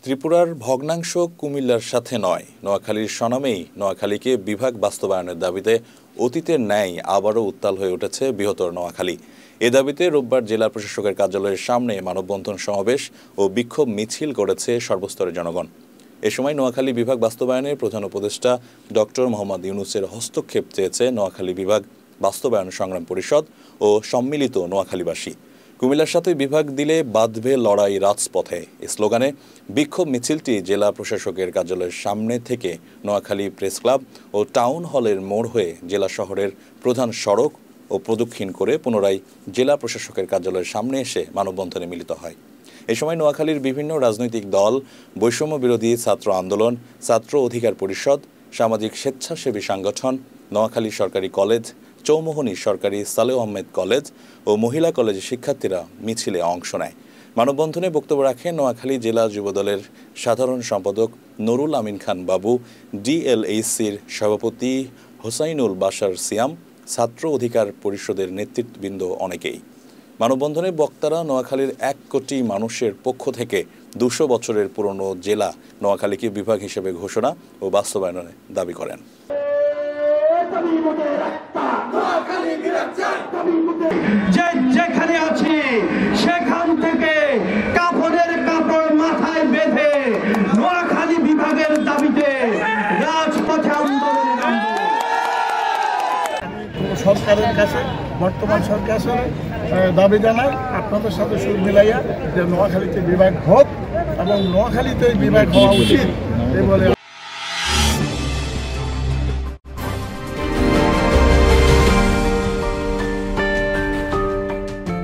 ত্রিপুরার ভগ্নাংশ কুমিল্লার সাথে নয়, নোয়াখালীর স্বনামেই নোয়াখালীকে বিভাগ বাস্তবায়নের দাবিতে অতীতের ন্যায় আবারও উত্তাল হয়ে উঠেছে বৃহত্তর নোয়াখালী। এ দাবিতে রোববার জেলা প্রশাসকের কার্যালয়ের সামনে মানববন্ধন সমাবেশ ও বিক্ষোভ মিছিল করেছে সর্বস্তরের জনগণ। এ সময় নোয়াখালী বিভাগ বাস্তবায়নে প্রধান উপদেষ্টা ডক্টর মোহাম্মদ ইউনূসের হস্তক্ষেপ চেয়েছে নোয়াখালী বিভাগ বাস্তবায়ন সংগ্রাম পরিষদ ও সম্মিলিত নোয়াখালীবাসী। কুমিল্লার সাথে বিভাগ দিলে বাঁধবে লড়াই রাজপথে এই স্লোগানে বিক্ষোভ মিছিলটি জেলা প্রশাসকের কার্যালয়ের সামনে থেকে নোয়াখালী প্রেস ক্লাব ও টাউন হলের মোড় হয়ে জেলা শহরের প্রধান সড়ক ও প্রদক্ষিণ করে পুনরায় জেলা প্রশাসকের কার্যালয়ের সামনে এসে মানববন্ধনে মিলিত হয়। এ সময় নোয়াখালীর বিভিন্ন রাজনৈতিক দল, বৈষম্য বিরোধী ছাত্র আন্দোলন, ছাত্র অধিকার পরিষদ, সামাজিক স্বেচ্ছাসেবী সংগঠন, নোয়াখালী সরকারি কলেজ, চৌমোহনী সরকারি সালেহ আহমেদ কলেজ ও মহিলা কলেজের শিক্ষার্থীরা মিছিলে অংশ নেয়। মানববন্ধনে বক্তব্য রাখেন নোয়াখালী জেলা যুবদলের সাধারণ সম্পাদক নুরুল আমিন খান বাবু, ডিএলএইসির সভাপতি হোসাইনুল বাশার সিয়াম, ছাত্র অধিকার পরিষদের নেতৃত্ববৃন্দ অনেকেই। মানববন্ধনে বক্তারা নোয়াখালীর 1 কোটি মানুষের পক্ষ থেকে 200 বছরের পুরনো জেলা নোয়াখালীকে বিভাগ হিসেবে ঘোষণা ও বাস্তবায়নের দাবি করেন। যেখানে আছি সেখান থেকে কাপড়ের কাপড় মাথায় বেঁধে নোয়াখালী বিভাগের দাবিতে রাজপথে আন্দোলন। সরকারের কাছে বর্তমান সরকার দাবি জানায় আপনাদের সাথে সুর মিলাইয়া যে নোয়াখালীতে বিভাগ হোক এবং নোয়াখালীতে বিভাগ হওয়া উচিত এই বলে